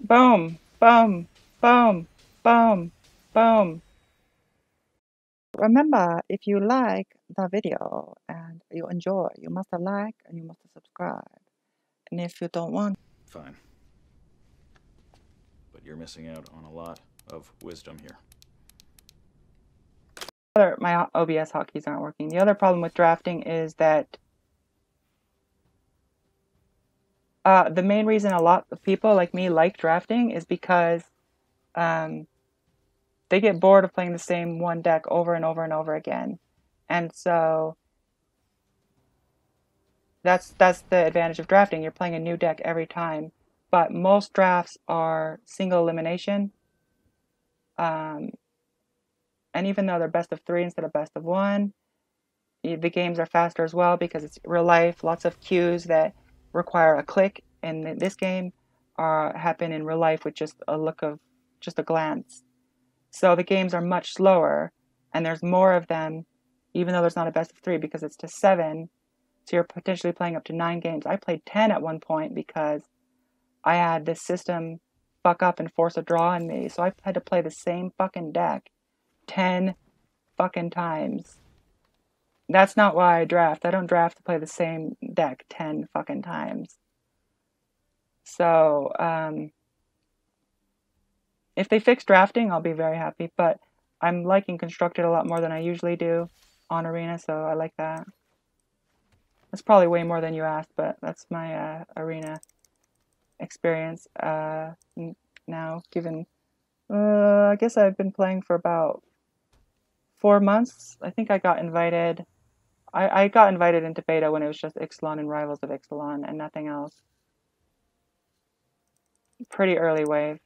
Boom, boom, boom, boom, boom. Remember, if you like the video and you enjoy, you must like and you must subscribe. And if you don't want, fine. But you're missing out on a lot of wisdom here. my OBS hotkeys aren't working. The other problem with drafting is that the main reason a lot of people like me like drafting is because they get bored of playing the same one deck over and over and over again. And so that's the advantage of drafting. You're playing a new deck every time. But most drafts are single elimination. And even though they're best of 3 instead of best of 1, the games are faster as well because it's real life. Lots of cues that require a click in this game happen in real life with just a glance. So the games are much slower, and there's more of them, even though there's not a best of 3 because it's to 7. So you're potentially playing up to 9 games. I played 10 at one point because I had this system fuck up and force a draw on me. So I had to play the same fucking deck 10 fucking times. That's not why I draft. I don't draft to play the same deck 10 fucking times. So, if they fix drafting, I'll be very happy. But I'm liking Constructed a lot more than I usually do on Arena, so I like that. That's probably way more than you asked, but that's my Arena experience now, given... I guess I've been playing for about 4 months. I think I got invited... I got invited into beta when it was just Ixalan and Rivals of Ixalan and nothing else. Pretty early wave.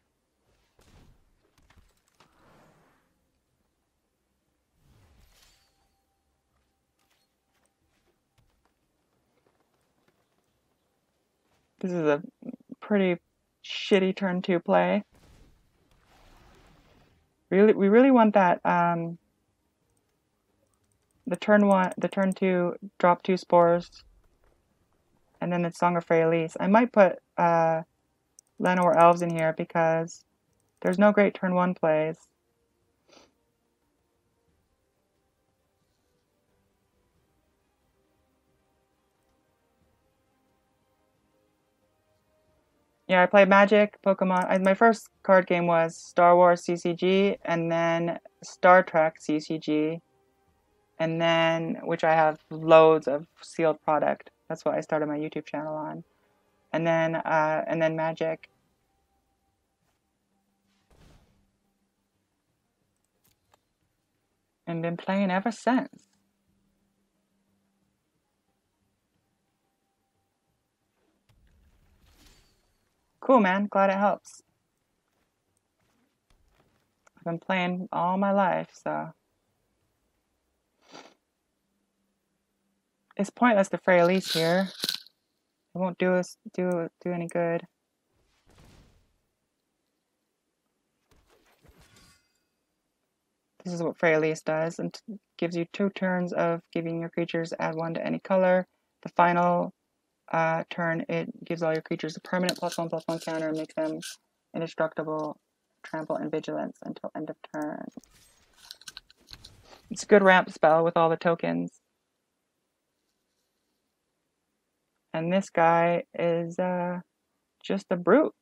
This is a pretty shitty turn 2 play. We really want that the turn 2 drop 2 spores, and then the Song of Freyalise. I might put Llanowar Elves in here because there's no great turn 1 plays. Yeah, I played Magic, Pokemon. My first card game was Star Wars CCG, and then Star Trek CCG, and then, which I have loads of sealed product. That's what I started my YouTube channel on. And then Magic. And been playing ever since. Cool, man. Glad it helps. I've been playing all my life, so... It's pointless to Freyalise here. It won't do any good. This is what Freyalise does, and gives you 2 turns of giving your creatures add 1 to any color. The final turn, it gives all your creatures a permanent +1/+1 counter and makes them indestructible, trample, and vigilance until end of turn. It's a good ramp spell with all the tokens. And this guy is just a brute.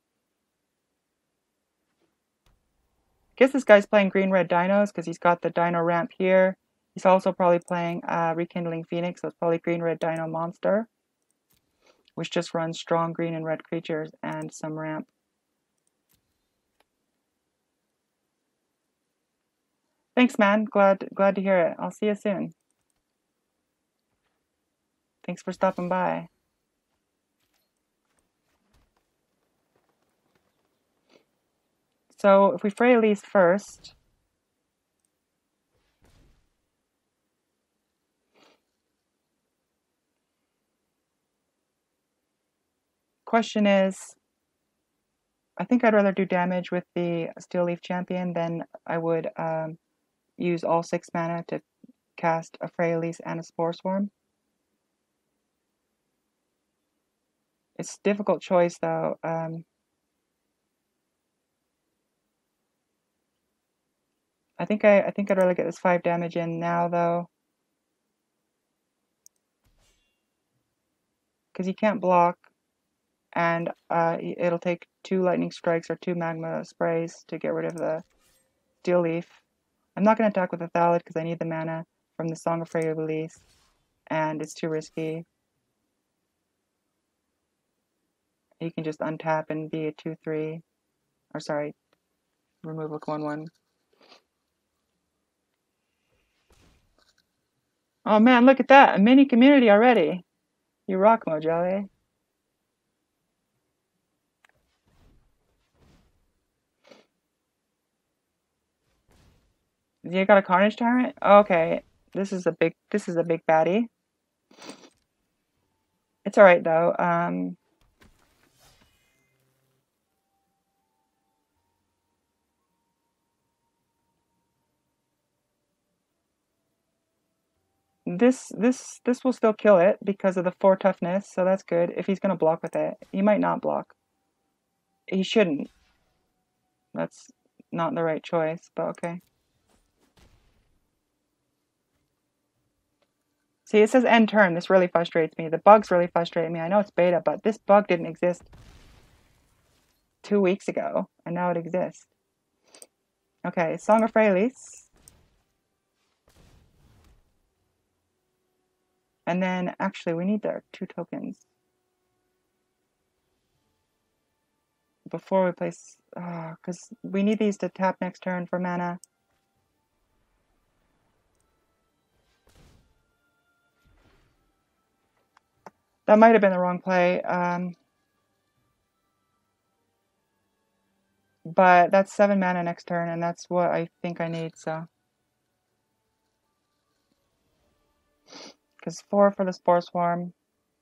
I guess this guy's playing green-red dinos because he's got the dino ramp here. He's also probably playing Rekindling Phoenix, so it's probably green-red dino monster, which just runs strong green and red creatures and some ramp. Thanks, man. Glad to hear it. I'll see you soon. Thanks for stopping by. So if we Freyalise first, question is, I think I'd rather do damage with the Steel Leaf Champion than I would use all 6 mana to cast a Freyalise and a Spore Swarm. It's a difficult choice though. I think I'd rather get this 5 damage in now though. Because he can't block, and it'll take 2 lightning strikes or 2 magma sprays to get rid of the steel leaf. I'm not going to attack with the Thallid because I need the mana from the Song of Freyalise, and it's too risky. He can just untap and be a 2/3, or sorry, remove a 1/1. Oh man, look at that! A mini community already! You rock, Mojali. You got a Carnage Tyrant? Okay, this is a big baddie. It's alright though. This will still kill it because of the 4 toughness, so that's good. If he's gonna block with it, he might not block. He shouldn't. That's not the right choice, but okay. See, it says end turn. This really frustrates me. The bugs really frustrate me. I know it's beta, but this bug didn't exist 2 weeks ago, and now it exists. Okay, Song of Freyalise. And then, actually, we need their 2 tokens. Before we place... because we need these to tap next turn for mana. That might have been the wrong play. But that's 7 mana next turn, and that's what I think I need, so... Because 4 for the Spore Swarm,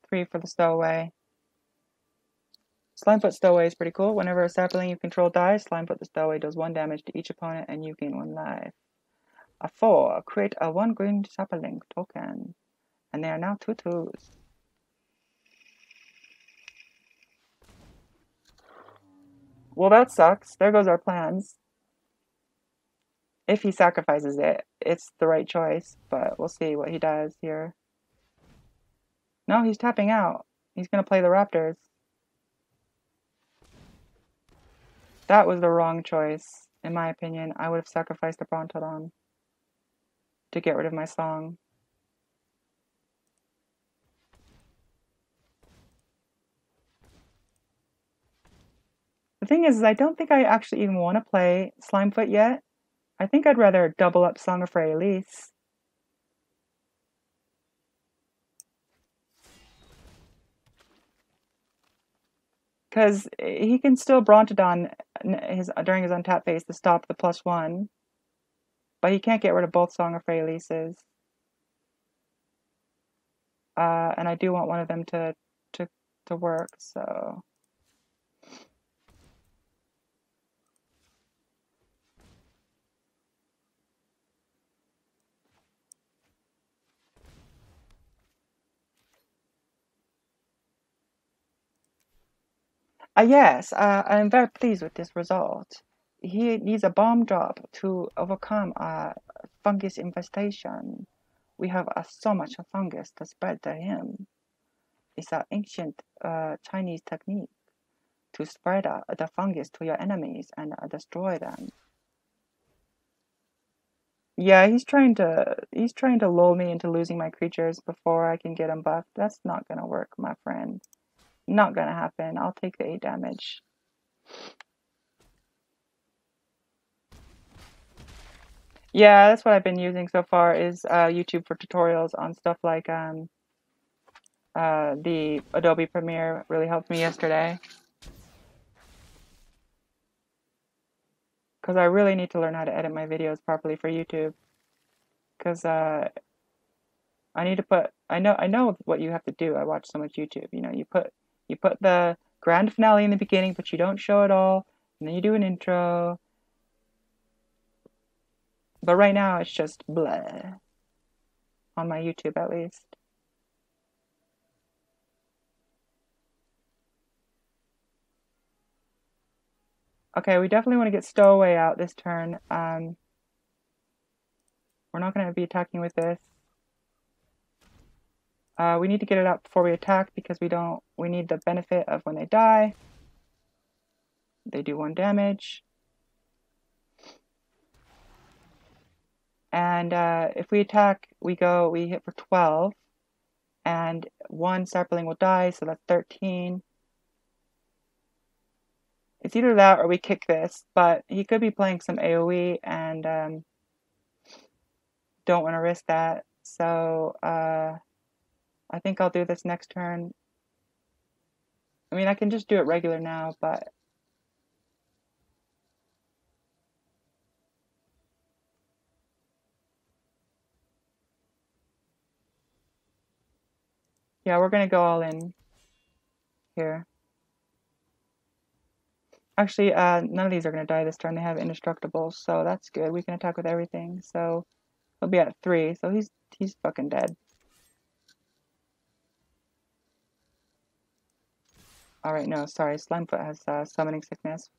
3 for the Stowaway. Slimefoot Stowaway is pretty cool. Whenever a Saproling you control dies, Slimefoot the Stowaway does 1 damage to each opponent, and you gain 1 life. A 4, create a 1 green Saproling token. And they are now 2/2s. Well, that sucks. There goes our plans. If he sacrifices it, it's the right choice, but we'll see what he does here. No, he's tapping out. He's going to play the Raptors. That was the wrong choice, in my opinion. I would have sacrificed the Brontodon to get rid of my Song. The thing is I don't think I actually even want to play Slimefoot yet. I think I'd rather double up Song of Freyalise. Because he can still Brontodon during his untap phase to stop the +1. But he can't get rid of both Song of Freyalises. And I do want one of them to work, so... Yes, I'm very pleased with this result. He needs a bomb drop to overcome a fungus infestation. We have so much fungus to spread to him. It's an ancient Chinese technique to spread the fungus to your enemies and destroy them. Yeah, he's trying to lull me into losing my creatures before I can get him buffed. That's not gonna work, my friend. Not gonna happen. I'll take the 8 damage. Yeah, that's what I've been using so far is YouTube for tutorials on stuff like the Adobe Premiere really helped me yesterday. Because I really need to learn how to edit my videos properly for YouTube. Because I need to put I know what you have to do. I watch so much YouTube. You know, you put the grand finale in the beginning, but you don't show it all, and then you do an intro. But right now it's just blah. On my YouTube at least. Okay, we definitely want to get Stowaway out this turn. We're not going to be attacking with this. We need to get it up before we attack because we need the benefit of when they die. They do 1 damage. And if we attack, we hit for 12. And 1 Saproling will die, so that's 13. It's either that or we kick this, but he could be playing some AoE and don't want to risk that. So I think I'll do this next turn. I mean, I can just do it regular now, but yeah, we're going to go all in here. Actually, none of these are going to die this turn. They have indestructibles, so that's good. We can attack with everything. So he'll be at 3, so he's fucking dead. Alright, no, sorry. Slimefoot has summoning sickness.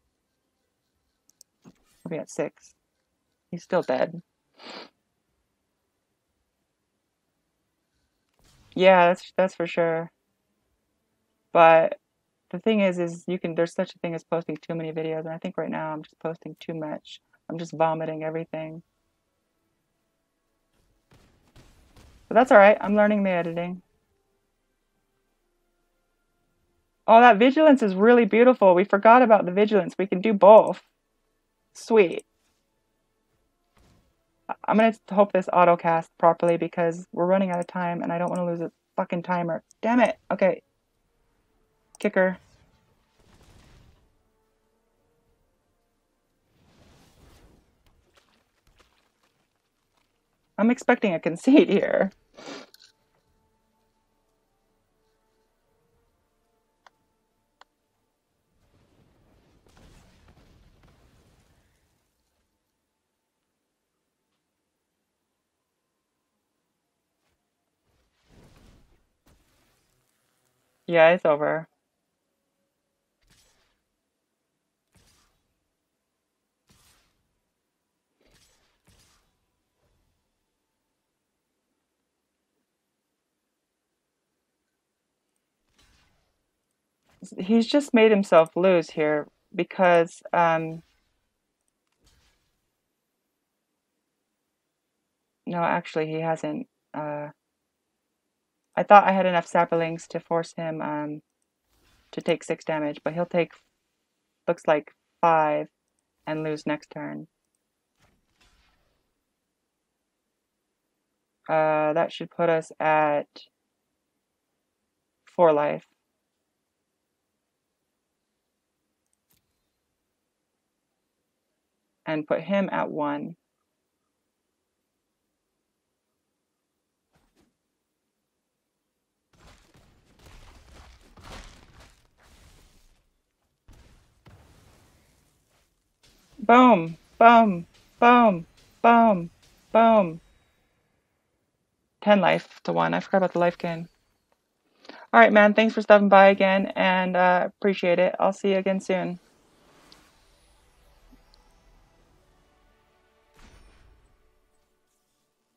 He'll be at 6. He's still dead. Yeah, that's for sure. But the thing is there's such a thing as posting too many videos, and I think right now I'm just posting too much. I'm just vomiting everything. But that's alright, I'm learning the editing. Oh, that vigilance is really beautiful. We forgot about the vigilance. We can do both. Sweet. I'm gonna hope this autocast properly because we're running out of time and I don't want to lose a fucking timer. Damn it. Okay. Kicker. I'm expecting a concede here. Yeah, it's over. He's just made himself lose here because no, actually he hasn't. I thought I had enough Saprolings to force him to take 6 damage, but he'll take, looks like 5 and lose next turn. That should put us at 4 life. And put him at 1. Boom, boom, boom, boom, boom. 10 life to 1. I forgot about the life gain. Alright, man, thanks for stopping by again, and appreciate it. I'll see you again soon.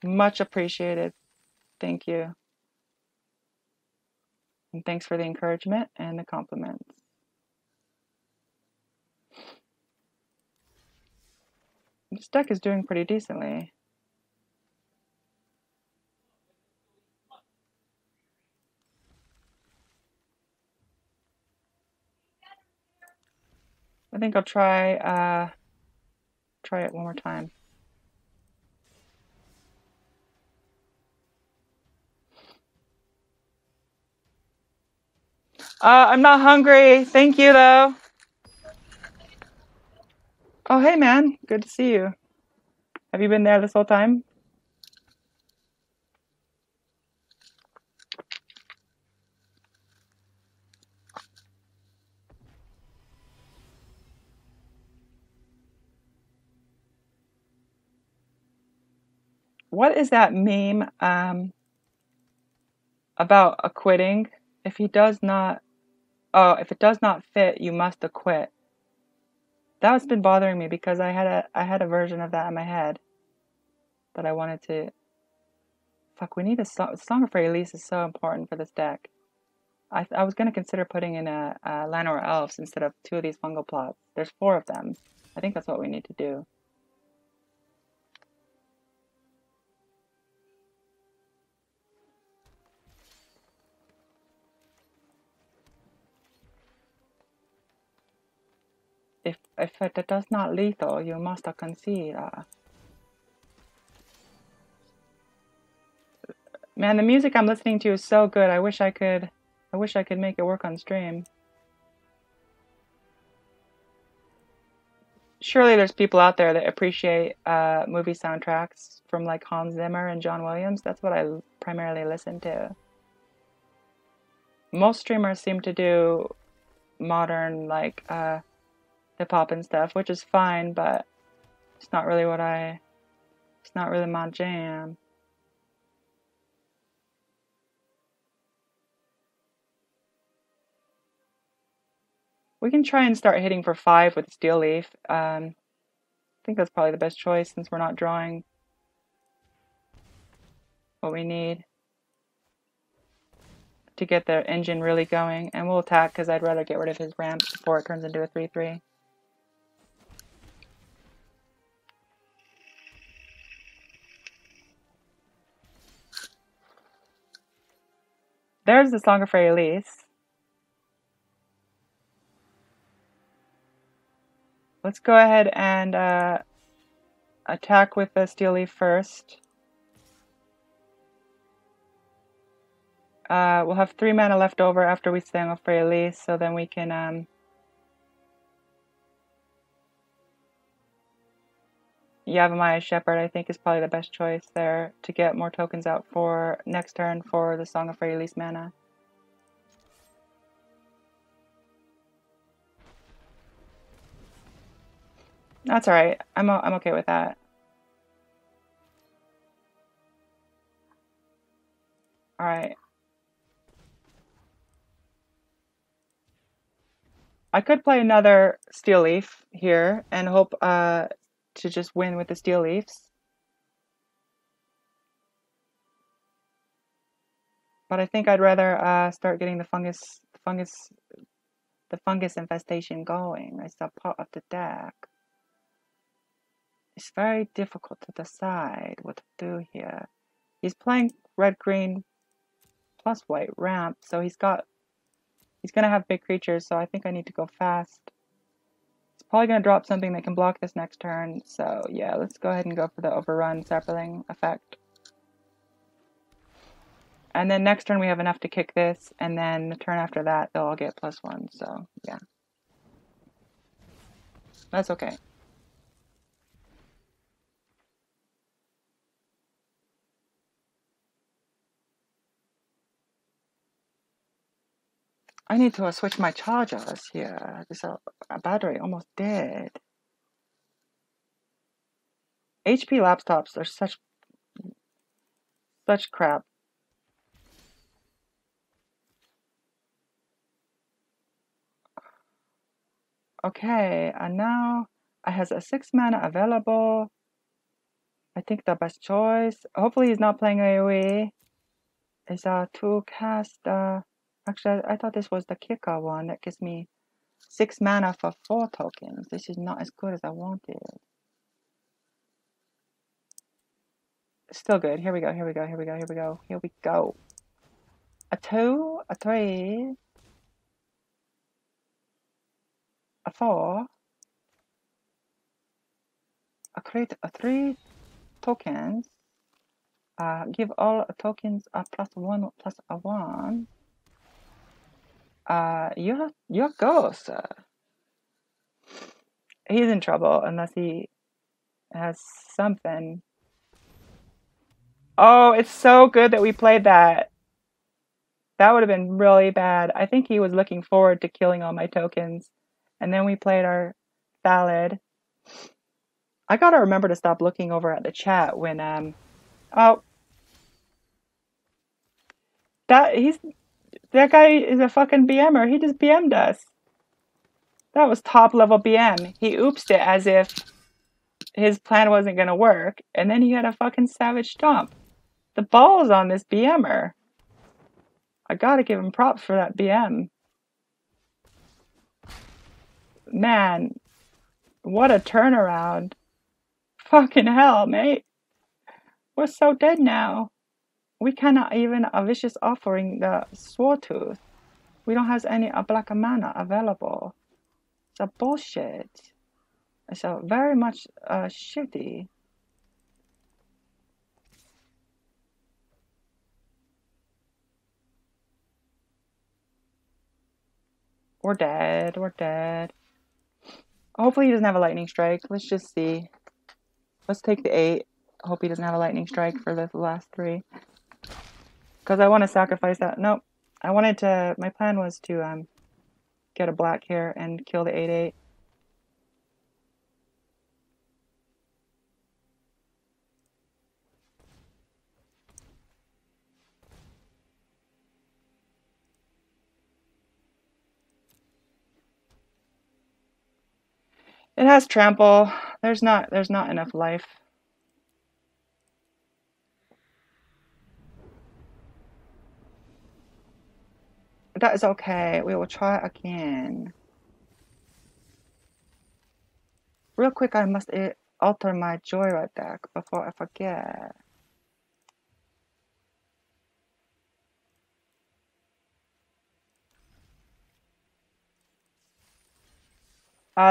Much appreciated. Thank you. And thanks for the encouragement and the compliments. This deck is doing pretty decently. I think I'll try it one more time. I'm not hungry. Thank you, though. Oh, hey, man. Good to see you. Have you been there this whole time? What is that meme about acquitting? If he does not, if it does not fit, you must acquit. That's been bothering me because I had a version of that in my head. that I wanted to... Fuck, we need a Song of Freyalise is so important for this deck. I was going to consider putting in a Llanowar Elves instead of 2 of these Fungal Plots. There's 4 of them. I think that's what we need to do. If it does not lethal, you must concede. Man, the music I'm listening to is so good. I wish I could make it work on stream. Surely there's people out there that appreciate movie soundtracks from like Hans Zimmer and John Williams. That's what I primarily listen to. Most streamers seem to do modern like hip-hop and stuff, which is fine, but it's not really it's not really my jam. We can try and start hitting for 5 with Steel Leaf. I think that's probably the best choice since we're not drawing what we need to get the engine really going. And we'll attack because I'd rather get rid of his ramp before it turns into a 3/3. There's the Song of Freyalise. Let's go ahead and attack with the Steel Leaf first. We'll have 3 mana left over after we Song of Freyalise, so then we can Yavimaya Sapherd, I think, is probably the best choice there to get more tokens out for next turn for the Song of Freyalise mana. That's alright. I'm okay with that. Alright. I could play another Steel Leaf here and hope to just win with the Steel Leafs. But I think I'd rather start getting the fungus infestation going. It's a part of the deck. It's very difficult to decide what to do here. He's playing red-green plus white ramp, so he's gonna have big creatures, so I think I need to go fast. He's probably gonna drop something that can block this next turn, so yeah, let's go ahead and go for the overrun Saproling effect. And then next turn we have enough to kick this, and then the turn after that they'll all get +1, so yeah. That's okay. I need to switch my chargers here. This battery almost dead. HP laptops are such crap. Okay, and now I has a 6 mana available. I think the best choice. Hopefully he's not playing AoE. Is to cast actually I thought this was the kicker one that gives me 6 mana for 4 tokens. This is not as good as I wanted. Still good. Here we go, here we go, here we go, here we go, here we go. A 2, a 3, a 4, create 3 tokens. Give all tokens a +1 +1. Your go, sir. He's in trouble unless he has something. Oh, it's so good that we played that. That would have been really bad. I think he was looking forward to killing all my tokens. And then we played our Thallid. I gotta remember to stop looking over at the chat when oh, that guy is a fucking BMer. He just BM'd us. That was top level BM. He oopsed it as if his plan wasn't gonna work, and then he had a fucking savage stomp. The balls on this BMer. I gotta give him props for that BM. Man, what a turnaround. Fucking hell, mate. We're so dead now. We cannot even a Vicious Offering the Sawtooth. We don't have any black mana available. It's a bullshit. It's a very much shitty. We're dead. We're dead. Hopefully he doesn't have a lightning strike. Let's just see. Let's take the 8. Hope he doesn't have a lightning strike for the last 3. Because I want to sacrifice that. Nope. I wanted to... My plan was to get a black here and kill the 8/8. It has trample. There's not enough life. That is okay. We will try again. Real quick, I must alter my Joyride deck before I forget.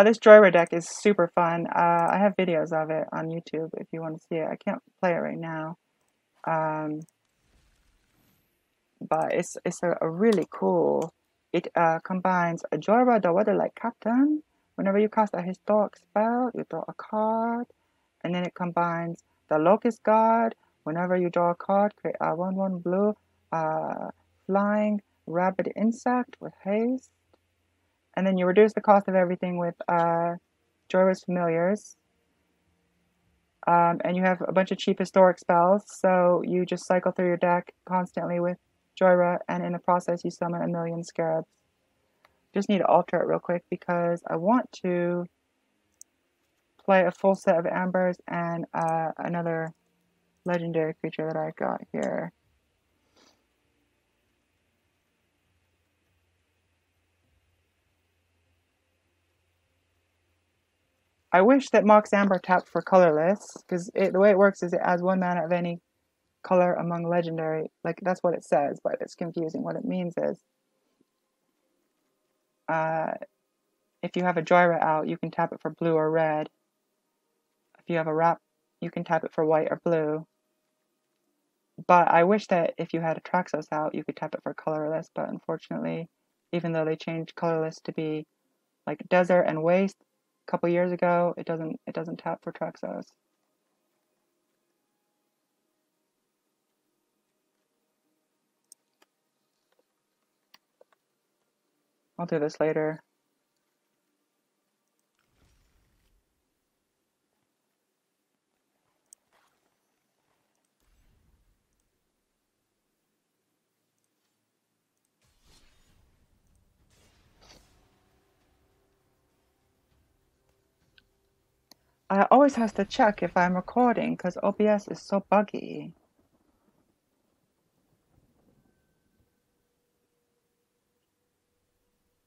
This Joyride deck is super fun. I have videos of it on YouTube if you want to see it. I can't play it right now. But it's a really cool. It combines a Joyride, the Weatherlight Captain. Whenever you cast a historic spell, you draw a card. And then it combines the Locust Guard. Whenever you draw a card, create a 1/1 blue flying rabbit insect with haste. And then you reduce the cost of everything with Joyra's Familiars. And you have a bunch of cheap historic spells, so you just cycle through your deck constantly with Joyra, and in the process you summon a million scarabs. Just need to alter it real quick because I want to play a full set of ambers and another legendary creature that I got here. I wish that Mox Amber tapped for colorless, because the way it works is it adds 1 mana of any color among legendary. Like, that's what it says, but it's confusing. What it means is if you have a Joyra out, you can tap it for blue or red. If you have a Wrap, you can tap it for white or blue. But I wish that if you had a Traxos out, you could tap it for colorless, but unfortunately, even though they changed colorless to be like Desert and Waste a couple years ago, it doesn't tap for Traxos. I'll do this later. I always have to check if I'm recording because OBS is so buggy.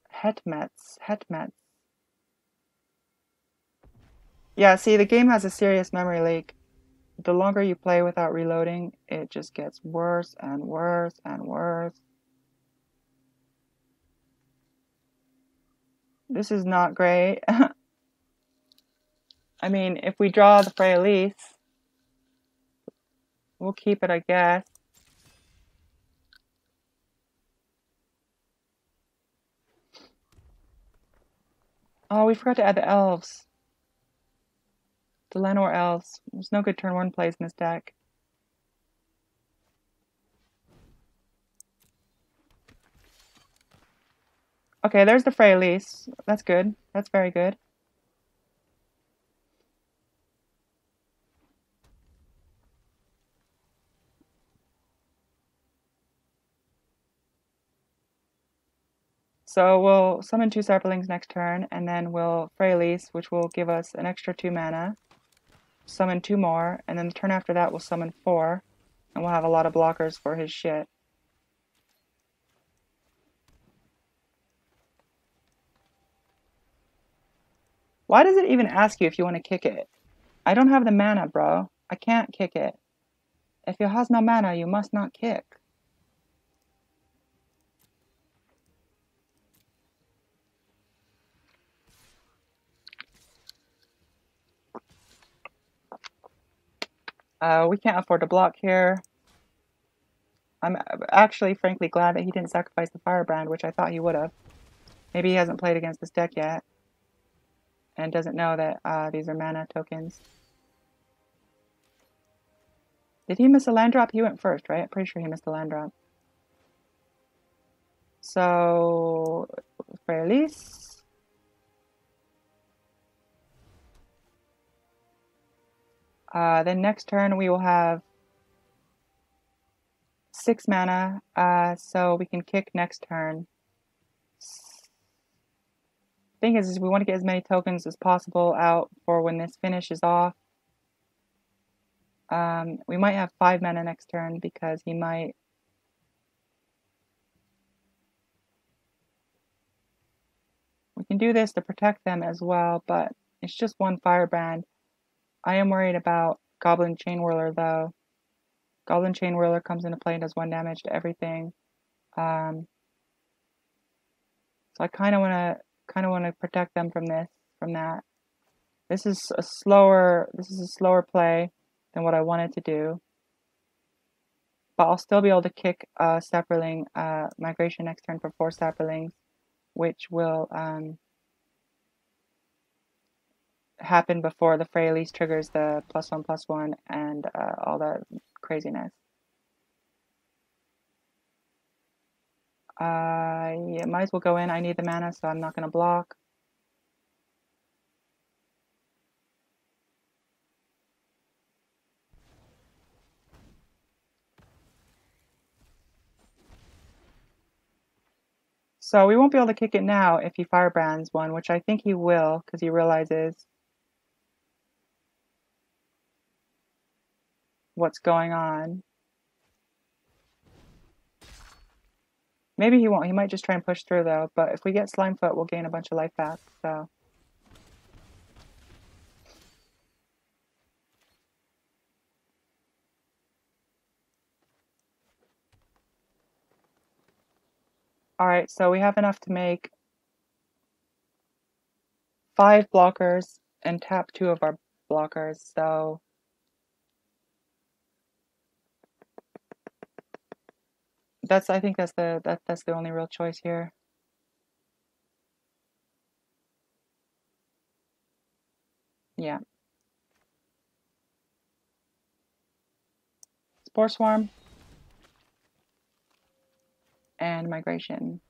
Hetmets. Yeah, see, the game has a serious memory leak. The longer you play without reloading, it just gets worse and worse and worse. This is not great. I mean, if we draw the Freyalise, we'll keep it, I guess. Oh, we forgot to add the elves. The Llanowar Elves. There's no good turn 1 plays in this deck. Okay, there's the Freyalise. That's good. That's very good. So we'll summon 2 Saprolings next turn, and then we'll Freyalise, which will give us an extra 2 mana. summon 2 more, and then the turn after that we'll summon 4, and we'll have a lot of blockers for his shit. Why does it even ask you if you want to kick it? I don't have the mana, bro. I can't kick it. If you has no mana, you must not kick. We can't afford to block here. I'm actually, frankly, glad that he didn't sacrifice the Firebrand, which I thought he would have. Maybe he hasn't played against this deck yet, and doesn't know that these are mana tokens. Did he miss a land drop? He went first, right? I'm pretty sure he missed a land drop. So, Freyalise. Then next turn we will have 6 mana, so we can kick next turn. Thing is we want to get as many tokens as possible out for when this finishes off. We might have 5 mana next turn because he might... We can do this to protect them as well, but it's just 1 Firebrand. I am worried about Goblin Chainwhirler though. Goblin Chainwhirler comes into play and does 1 damage to everything. So I kind of want to protect them from that. This is a slower play than what I wanted to do. But I'll still be able to kick Saproling Migration next turn for 4 Saprolings, which will happen before the Freyalise triggers the +1/+1 and all that craziness. Yeah, might as well go in. I need the mana, so I'm not going to block. So we won't be able to kick it now if he Firebrands 1, which I think he will, because he realizes what's going on. Maybe he won't. He might just try and push through, though. But if we get Slimefoot, we'll gain a bunch of life back, so... Alright, so we have enough to make 5 blockers and tap 2 of our blockers, so... I think that's the only real choice here. Yeah. Spore Swarm and Migration.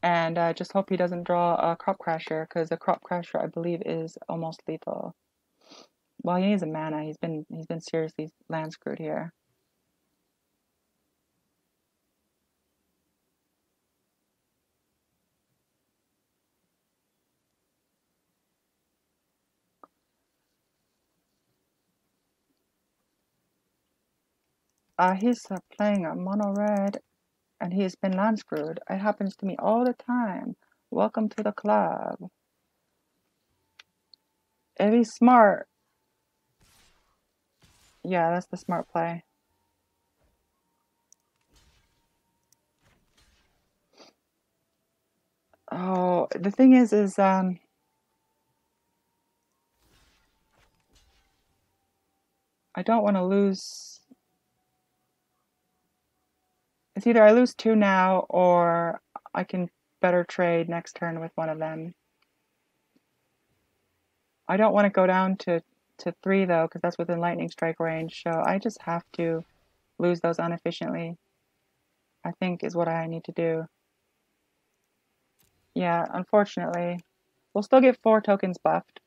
And just hope he doesn't draw a Crop Crasher, because a Crop Crasher, I believe, is almost lethal. Well, he needs a mana. He's been seriously land screwed here. He's playing a mono red, and he has been land screwed. It happens to me all the time. Welcome to the club. If he's smart, yeah, that's the smart play. Oh, the thing is I don't want to lose. It's either I lose 2 now, or I can better trade next turn with one of them. I don't want to go down to 3 though, because that's within lightning strike range, so I just have to lose those inefficiently, I think is what I need to do. Yeah, unfortunately. We'll still get 4 tokens buffed.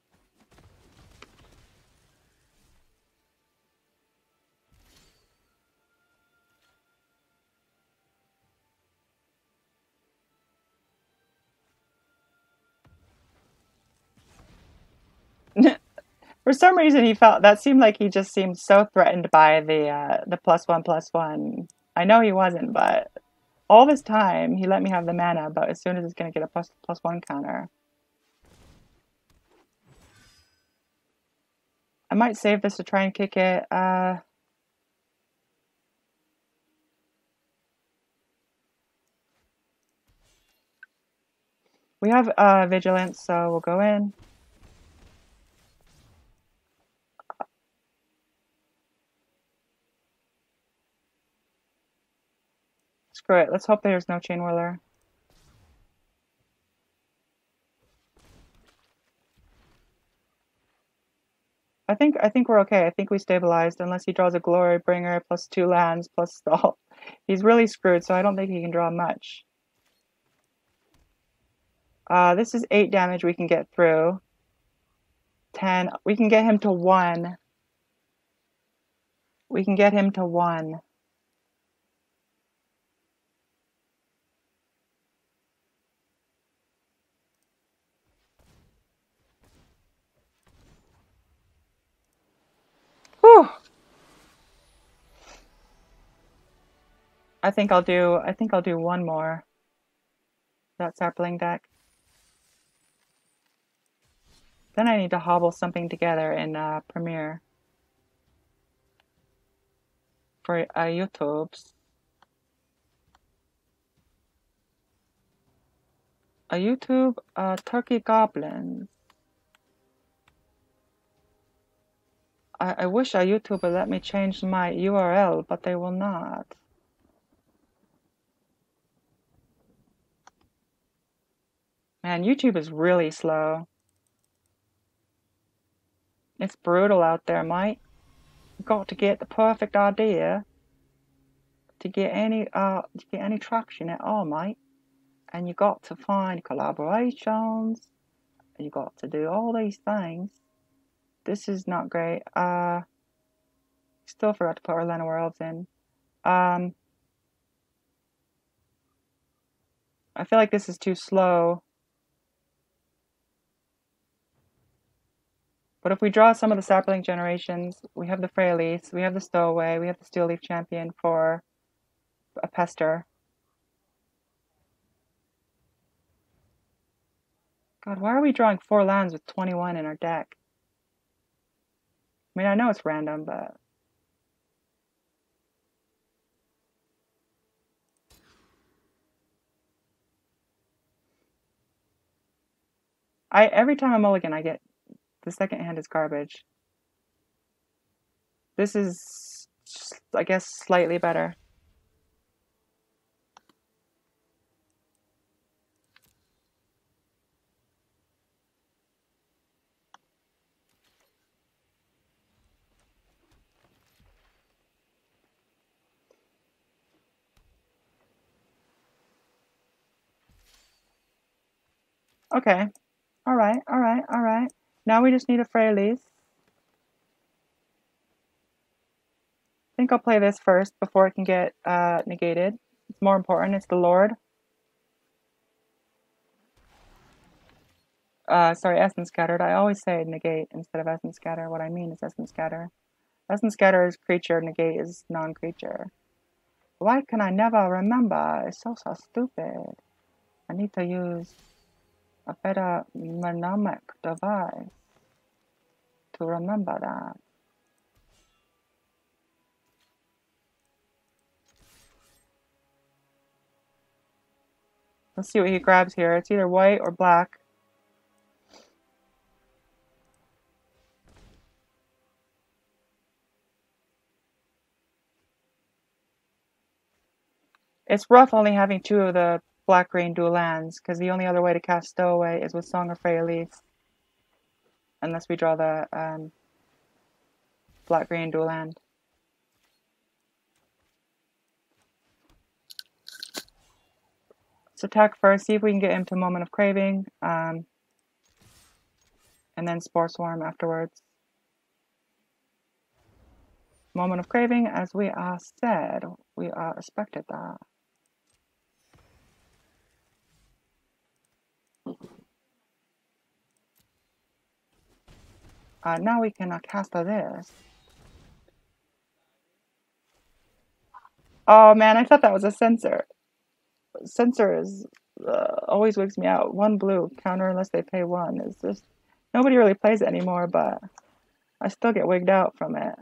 For some reason, he felt that seemed like he just seemed so threatened by the +1/+1. I know he wasn't, but all this time he let me have the mana. But as soon as it's gonna get a +1 counter, I might save this to try and kick it. We have Vigilance, so we'll go in. Screw it. Let's hope there's no Chain Whirler. I think we're okay. I think we stabilized unless he draws a Glory Bringer +2 lands plus stall. He's really screwed, so I don't think he can draw much. This is 8 damage we can get through. 10. We can get him to 1. We can get him to 1. Whew. I think I'll do one more. That Sapling deck. Then I need to hobble something together in Premiere for YouTube's. A YouTube Turkey Goblins. I wish a YouTube would let me change my URL, but they will not. Man, YouTube is really slow. It's brutal out there, mate. You've got to get the perfect idea to get any traction at all, mate. And you got to find collaborations. And you got to do all these things. This is not great. Still forgot to put our Llanowar Elves in. I feel like this is too slow. But if we draw some of the Sapling generations, we have the Freyalise, we have the Stowaway, we have the Steel Leaf Champion for a Pester. God, why are we drawing 4 lands with 21 in our deck? I mean, I know it's random, but... every time I mulligan, I get... The second hand is garbage. This is, I guess, slightly better. Okay. Alright. Now we just need a Freyalise. I think I'll play this first before it can get negated. It's more important. It's the Lord. Sorry, Essence Scattered. I always say negate instead of Essence Scatter. What I mean is Essence Scatter. Essence Scatter is creature, negate is non-creature. Why can I never remember? It's so stupid. I need to use a better mnemonic device to remember that. Let's see what he grabs here. It's either white or black. It's rough only having 2 of the black-green dual lands, because the only other way to cast Stowaway is with Song of Freyalise. Unless we draw the black-green dual land. Let's attack first, see if we can get him to Moment of Craving, and then Spore Swarm afterwards. Moment of Craving, as we said, we expected that. Now we can cast this. Oh man, I thought that was a censor. Censor is always wigs me out. 1 blue, counter unless they pay 1. It's just, nobody really plays it anymore, but I still get wigged out from it.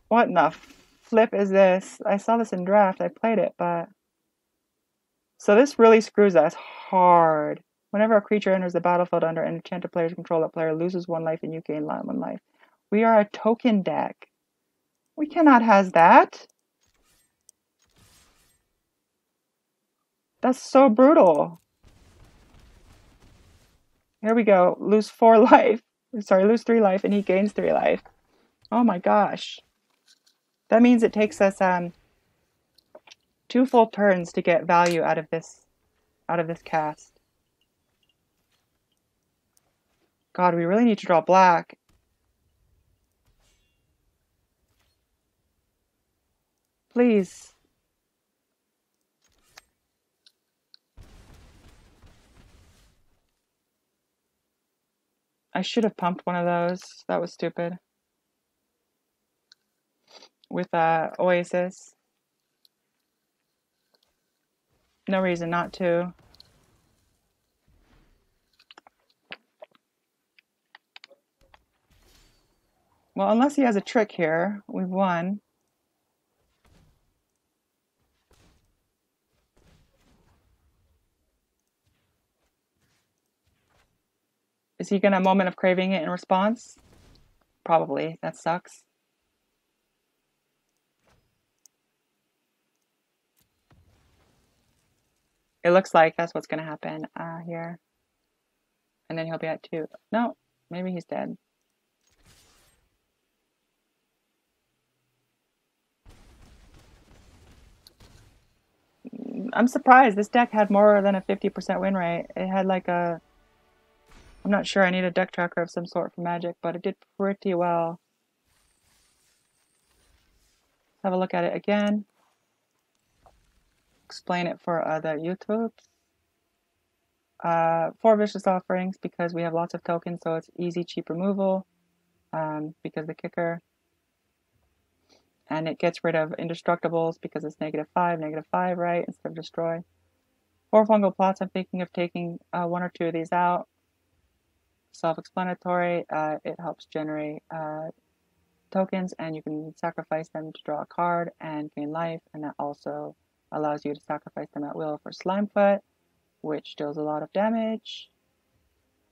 What in the flip is this? I saw this in draft, I played it, but... So this really screws us hard. Whenever a creature enters the battlefield under an enchanted player's control, that player loses 1 life and you gain 1 life. We are a token deck. We cannot has that. That's so brutal. Here we go. Lose 4 life. Sorry, lose 3 life and he gains 3 life. Oh my gosh. That means it takes us 2 full turns to get value out of this cast. God, we really need to draw black. Please. I should have pumped one of those. That was stupid. With Oasis. No reason not to. Well, unless he has a trick here, we've won. Is he gonna Moment of Craving it in response? Probably. That sucks. It looks like that's what's gonna happen here. And then he'll be at 2. No, maybe he's dead. I'm surprised. This deck had more than a 50% win rate. It had like a... I'm not sure, I need a deck tracker of some sort for Magic, but it did pretty well. Let's have a look at it again. Explain it for the YouTubes. 4 Vicious Offerings because we have lots of tokens, so it's easy, cheap removal. Because the kicker. And it gets rid of indestructibles because it's -5, right, instead of destroy. 4 Fungal Plots, I'm thinking of taking 1 or 2 of these out. Self-explanatory, it helps generate tokens, and you can sacrifice them to draw a card and gain life, and that also allows you to sacrifice them at will for Slimefoot, which deals a lot of damage.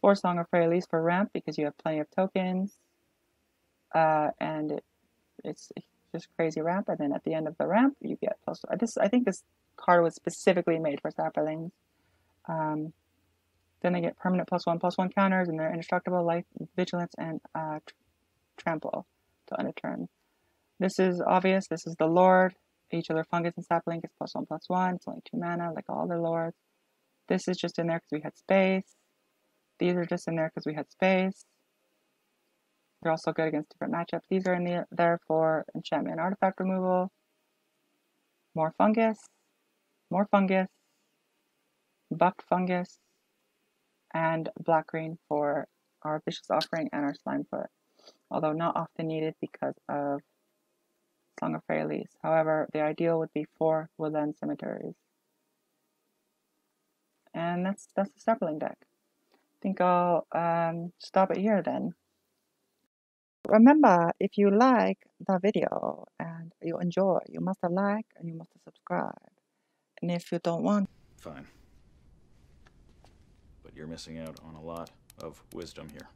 4 Song of Freyalise for ramp because you have plenty of tokens, and it's just crazy ramp, and then at the end of the ramp you get plus. I think this card was specifically made for Saprolings. Then they get permanent +1/+1 counters, and they're indestructible, life, vigilance, and trample to end a turn. This is obvious. This is the Lord. Each other fungus and sapling gets +1/+1. It's only 2 mana, like all the lords. This is just in there because we had space. These are just in there because we had space. They're also good against different matchups. These are in there for enchantment and artifact removal. More fungus. More fungus. Buffed fungus. And black-green for our Vicious Offering and our Slimefoot. Although not often needed because of Song of Freyalise. However, the ideal would be 4 Woodland Cemeteries. And that's the Saproling deck. I think I'll stop it here then. Remember, if you like the video and you enjoy, you must like and you must subscribe. And if you don't want... Fine. But you're missing out on a lot of wisdom here.